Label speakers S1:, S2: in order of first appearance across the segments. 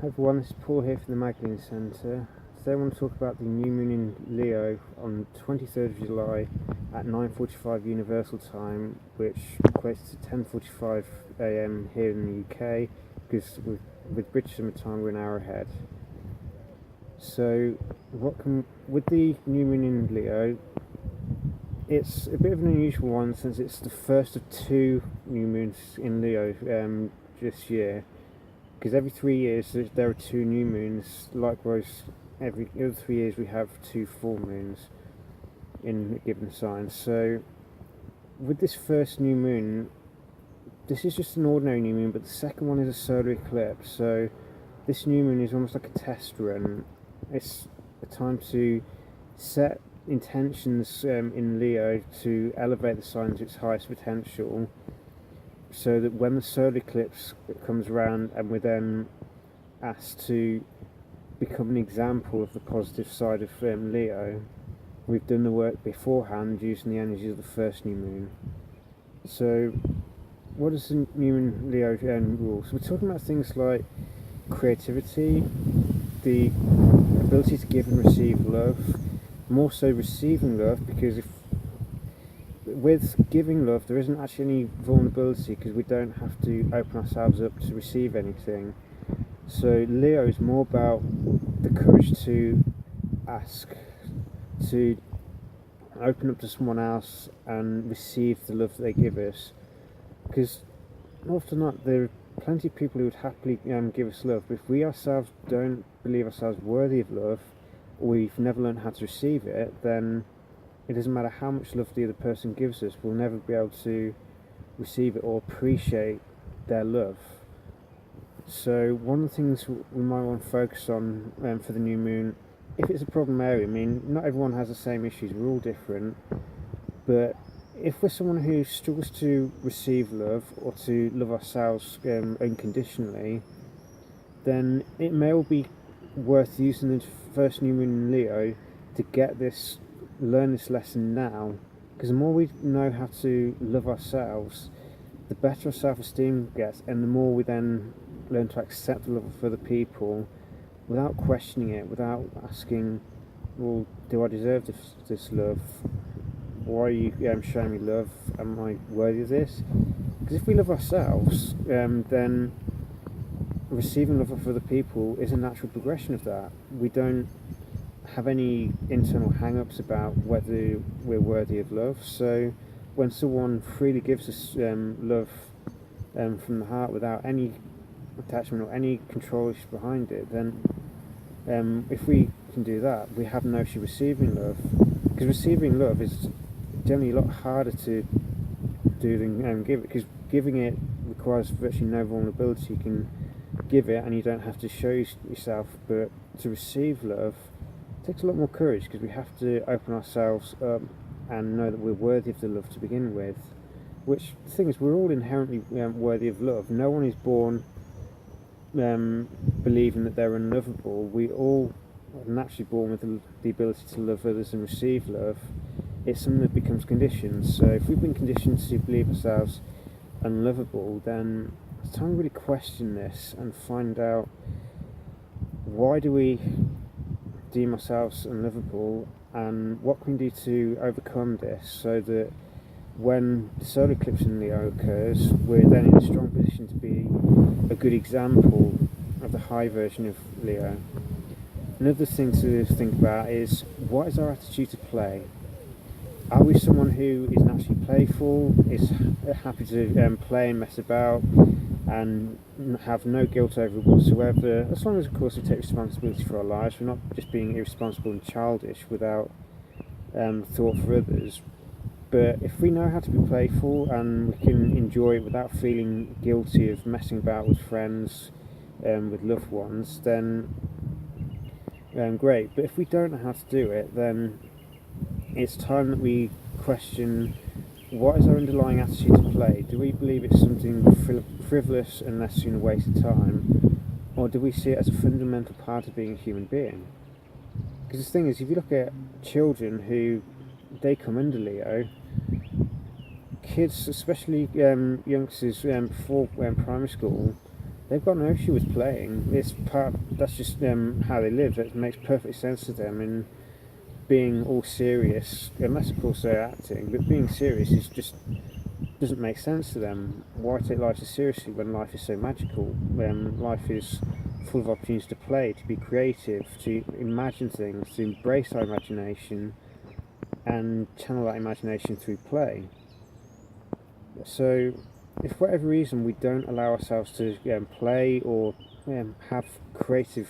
S1: Hi everyone, this is Paul here from the Magdalene Centre. Today I want to talk about the new moon in Leo on 23rd of July at 9:45 Universal Time, which equates to 10:45 AM here in the UK, because with British Summer Time we're an hour ahead. So with the new moon in Leo, it's a bit of an unusual one since it's the first of two new moons in Leo this year. Because every 3 years there are two new moons. Likewise, every other 3 years we have two full moons in a given sign. So with this first new moon, this is just an ordinary new moon, but the second one is a solar eclipse. So this new moon is almost like a test run. It's a time to set intentions in Leo to elevate the sign to its highest potential, so that when the solar eclipse comes around and we're then asked to become an example of the positive side of Leo, we've done the work beforehand using the energies of the first new moon. So what does the new moon Leo rule? So we're talking about things like creativity, the ability to give and receive love, more so receiving love, because if with giving love there isn't actually any vulnerability, because we don't have to open ourselves up to receive anything. So Leo is more about the courage to ask, to open up to someone else and receive the love that they give us, because often not there are plenty of people who would happily give us love, but if we ourselves don't believe ourselves worthy of love, or we've never learned how to receive it, then it doesn't matter how much love the other person gives us, we'll never be able to receive it or appreciate their love. So one of the things we might want to focus on for the new moon, if it's a problem area, I mean, not everyone has the same issues, we're all different, but if we're someone who struggles to receive love or to love ourselves unconditionally, then it may well be worth using the first new moon in Leo to learn this lesson now, because the more we know how to love ourselves, the better our self-esteem gets, and the more we then learn to accept the love of other people without questioning it, without asking, well, do I deserve this love? Why are you showing me love? Am I worthy of this? Because if we love ourselves, then receiving love of other people is a natural progression of that. We don't have any internal hang-ups about whether we're worthy of love. So when someone freely gives us love from the heart without any attachment or any control issue behind it, then if we can do that, we have no issue receiving love, because receiving love is generally a lot harder to do than give it, because giving it requires virtually no vulnerability. You can give it and you don't have to show yourself, but to receive love takes a lot more courage, because we have to open ourselves up and know that we're worthy of the love to begin with. Which, the thing is, we're all inherently worthy of love. No one is born believing that they're unlovable. We all are naturally born with the ability to love others and receive love. It's something that becomes conditioned. So if we've been conditioned to believe ourselves unlovable, then it's time to really question this and find out, why do we deem ourselves unlovable, and what can we do to overcome this, so that when the solar eclipse in Leo occurs, we're then in a strong position to be a good example of the high version of Leo. Another thing to think about is, what is our attitude to play? Are we someone who is naturally playful, is happy to play and mess about, and have no guilt over it whatsoever, as long as of course we take responsibility for our lives? We're not just being irresponsible and childish without thought for others. But if we know how to be playful and we can enjoy it without feeling guilty of messing about with friends, with loved ones, then great. But if we don't know how to do it, then it's time that we question, what is our underlying attitude to play? Do we believe it's something frivolous and less than a waste of time, or do we see it as a fundamental part of being a human being? Because the thing is, if you look at children who they come under Leo, kids, especially youngsters before primary school, they've got no issue with playing. That's just how they live. It makes perfect sense to them. And being all serious, unless of course they're acting, but being serious is just doesn't make sense to them. Why take life so seriously when life is so magical? Life is full of opportunities to play, to be creative, to imagine things, to embrace our imagination and channel that imagination through play. So if for whatever reason we don't allow ourselves to play or have creative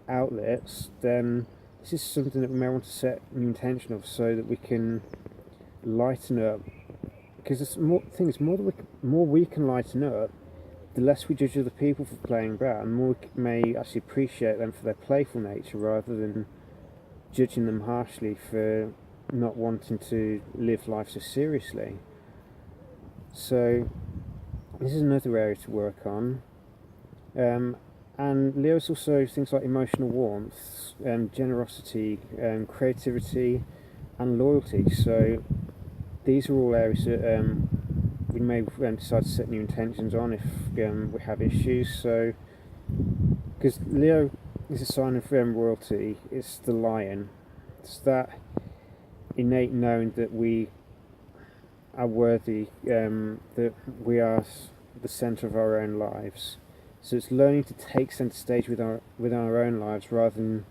S1: outlets, then this is something that we may want to set an intention of, so that we can lighten up. Because the more we can lighten up, the less we judge other people for playing about, and the more we may actually appreciate them for their playful nature, rather than judging them harshly for not wanting to live life so seriously. So this is another area to work on. And Leo's also things like emotional warmth, generosity, creativity and loyalty. So these are all areas that we may decide to set new intentions on if we have issues. So, because Leo is a sign of royalty, it's the lion. It's that innate knowing that we are worthy, that we are the centre of our own lives. So it's learning to take centre stage with our own lives, rather than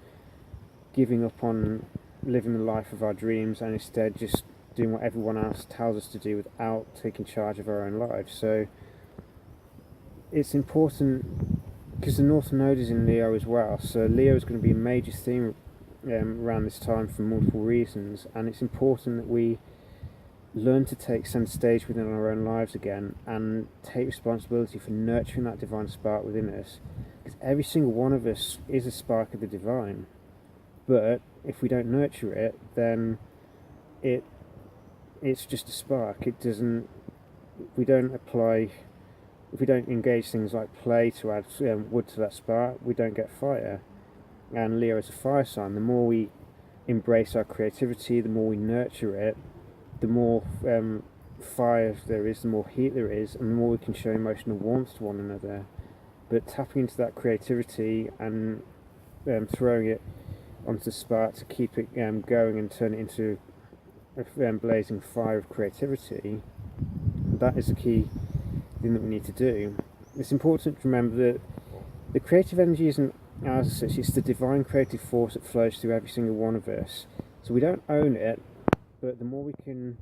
S1: giving up on living the life of our dreams and instead just doing what everyone else tells us to do without taking charge of our own lives. So it's important, because the North Node is in Leo as well, so Leo is going to be a major theme around this time for multiple reasons, and it's important that we learn to take centre stage within our own lives again and take responsibility for nurturing that divine spark within us, because every single one of us is a spark of the divine, but if we don't nurture it, then it's just a spark. It doesn't. If we don't engage things like play to add wood to that spark, we don't get fire. And Leo is a fire sign. The more we embrace our creativity, the more we nurture it, the more fire there is, the more heat there is, and the more we can show emotional warmth to one another. But tapping into that creativity and throwing it onto the spark to keep it going and turn it into a blazing fire of creativity, that is the key thing that we need to do. It's important to remember that the creative energy isn't ours as such, it's the divine creative force that flows through every single one of us. So we don't own it, but the more we can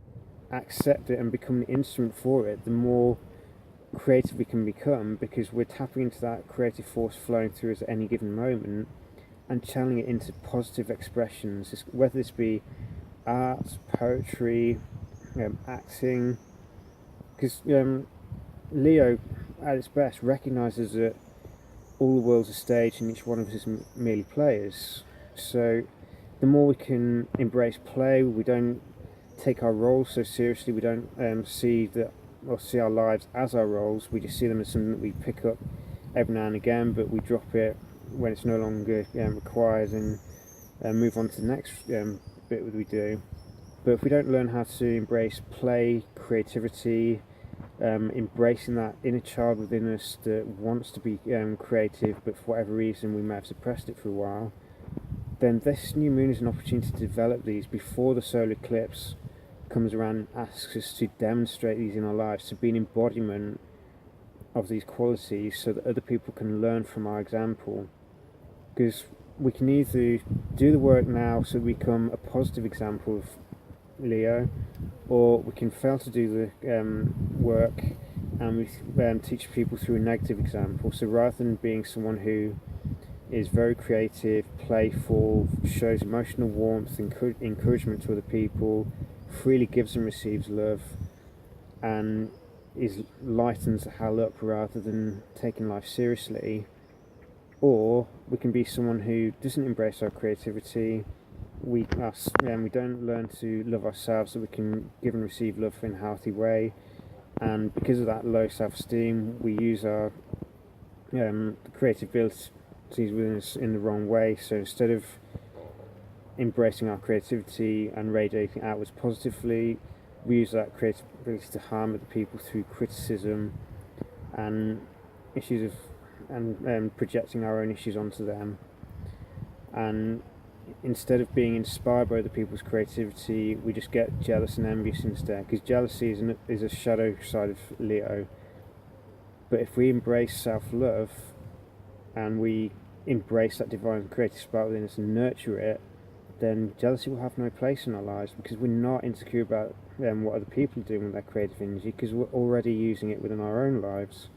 S1: accept it and become an instrument for it, the more creative we can become, because we're tapping into that creative force flowing through us at any given moment and channeling it into positive expressions, whether this be art, poetry, acting, because Leo at its best recognises that all the world's a stage and each one of us is merely players. So the more we can embrace play, we don't take our roles so seriously, we don't see our lives as our roles, we just see them as something that we pick up every now and again, but we drop it when it's no longer required and move on to the next bit that we do. But if we don't learn how to embrace play, creativity, embracing that inner child within us that wants to be creative, but for whatever reason we may have suppressed it for a while, then this new moon is an opportunity to develop these before the solar eclipse comes around and asks us to demonstrate these in our lives, to be an embodiment of these qualities so that other people can learn from our example. Because we can either do the work now so we become a positive example of Leo, or we can fail to do the work and we teach people through a negative example. So rather than being someone who is very creative, playful, shows emotional warmth, encouragement to other people, freely gives and receives love, and lightens the hell up rather than taking life seriously, or we can be someone who doesn't embrace our creativity. We don't learn to love ourselves so we can give and receive love in a healthy way, and because of that low self-esteem, we use our creative abilities within us in the wrong way. So instead of embracing our creativity and radiating outwards positively, we use that creative ability to harm other people through criticism and issues of and projecting our own issues onto them. And instead of being inspired by other people's creativity, we just get jealous and envious instead, because jealousy is a shadow side of Leo. But if we embrace self-love and we embrace that divine creative spark within us and nurture it, then jealousy will have no place in our lives, because we're not insecure about what other people are doing with their creative energy, because we're already using it within our own lives.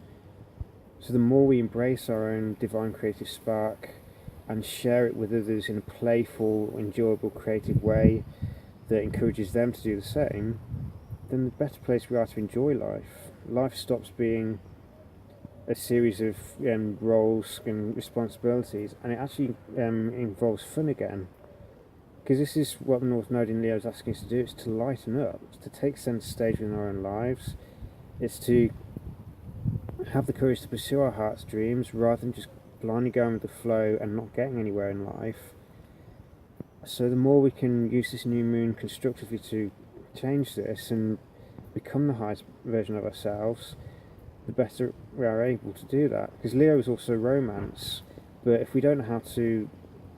S1: So the more we embrace our own divine creative spark and share it with others in a playful, enjoyable, creative way that encourages them to do the same, then the better place we are to enjoy life. Life stops being a series of roles and responsibilities, and it actually involves fun again. Because this is what the North Node in Leo is asking us to do: it's to lighten up, it's to take centre stage in our own lives, it's to have the courage to pursue our heart's dreams rather than just blindly going with the flow and not getting anywhere in life. So the more we can use this new moon constructively to change this and become the highest version of ourselves, the better we are able to do that. Because Leo is also romance, but if we don't know how to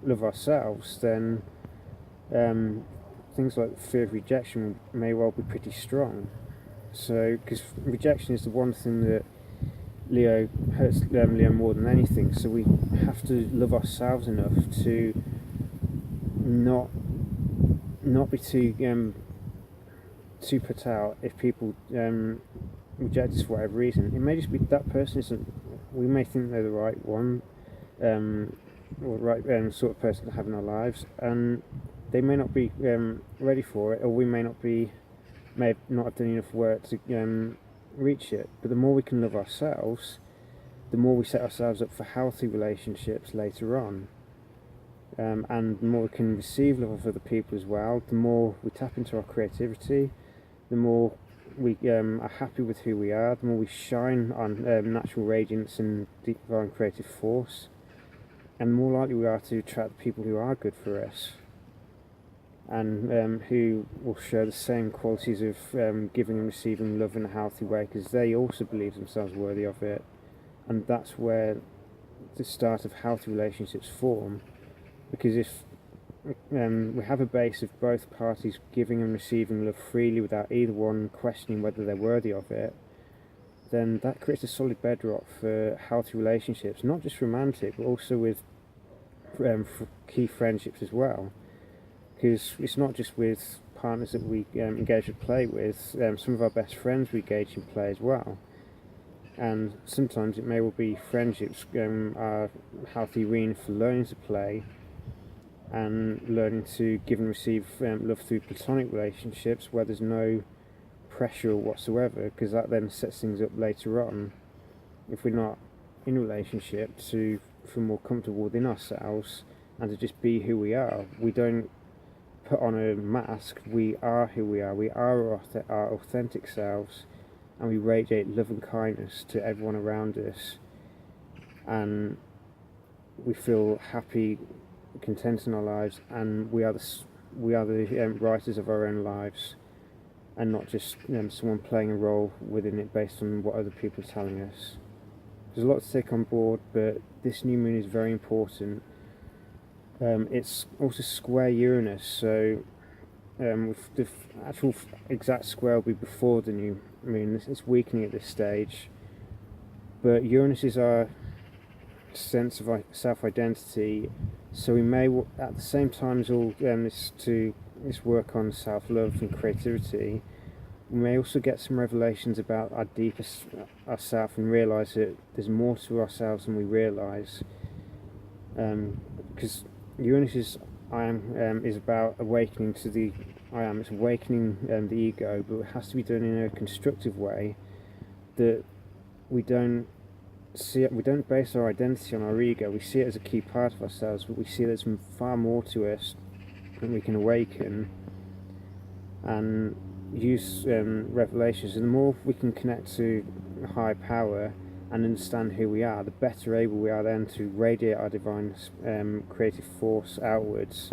S1: love ourselves, then things like fear of rejection may well be pretty strong. So, because rejection is the one thing that Leo hurts Leo more than anything, so we have to love ourselves enough to not be too put out if people reject us for whatever reason. It may just be that person isn't. We may think they're the right one, or right sort of person to have in our lives, and they may not be ready for it, or we may not have done enough work to reach it. But the more we can love ourselves, the more we set ourselves up for healthy relationships later on, and the more we can receive love of other people as well. The more we tap into our creativity, the more we are happy with who we are, the more we shine on natural radiance and divine creative force, and the more likely we are to attract people who are good for us, and who will share the same qualities of giving and receiving love in a healthy way, because they also believe themselves worthy of it. And that's where the start of healthy relationships form, because if we have a base of both parties giving and receiving love freely without either one questioning whether they're worthy of it, then that creates a solid bedrock for healthy relationships, not just romantic, but also with key friendships as well. Because it's not just with partners that we engage in play with, some of our best friends we engage in play as well. And sometimes it may well be friendships are a healthy arena for learning to play and learning to give and receive love through platonic relationships where there's no pressure whatsoever, because that then sets things up later on, if we're not in a relationship, to feel more comfortable within ourselves and to just be who we are. We don't put on a mask, we are who we are our authentic selves, and we radiate love and kindness to everyone around us, and we feel happy, content in our lives, and we are the writers of our own lives, and not just someone playing a role within it based on what other people are telling us. There's a lot to take on board, but this new moon is very important. It's also square Uranus, so the actual exact square will be before the new moon. It's weakening at this stage, but Uranus is our sense of self-identity, so we may, at the same time as all this work on self-love and creativity, we may also get some revelations about our deepest ourself and realise that there's more to ourselves than we realise, because Uranus is about awakening to the I am. It's awakening the ego, but it has to be done in a constructive way, that we don't base our identity on our ego. We see it as a key part of ourselves, but we see there's far more to us that we can awaken and use revelations. And the more we can connect to a higher power and understand who we are, the better able we are then to radiate our divine creative force outwards,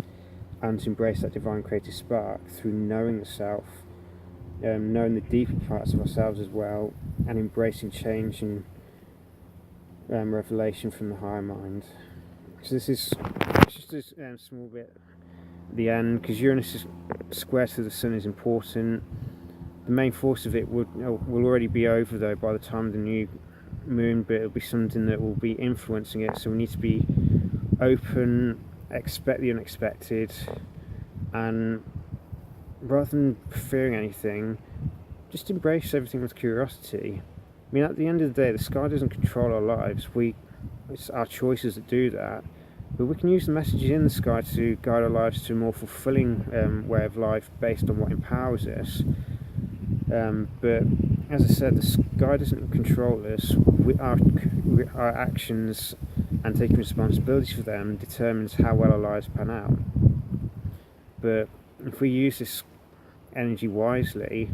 S1: and to embrace that divine creative spark through knowing the self, knowing the deeper parts of ourselves as well, and embracing change and revelation from the higher mind. So this is just a small bit at the end, because Uranus square to the Sun is important. The main force of it will already be over though by the time of the new moon, but it'll be something that will be influencing it, so we need to be open, expect the unexpected, and rather than fearing anything, just embrace everything with curiosity. I mean, at the end of the day, the sky doesn't control our lives. It's our choices that do that, but we can use the messages in the sky to guide our lives to a more fulfilling way of life based on what empowers us. But as I said, the sky doesn't control us. Our actions and taking responsibility for them determines how well our lives pan out. But if we use this energy wisely,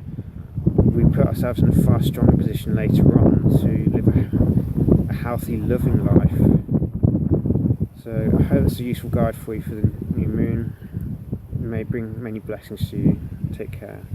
S1: we put ourselves in a far stronger position later on to live a healthy, loving life. So I hope it's a useful guide for you for the new moon. It may bring many blessings to you. Take care.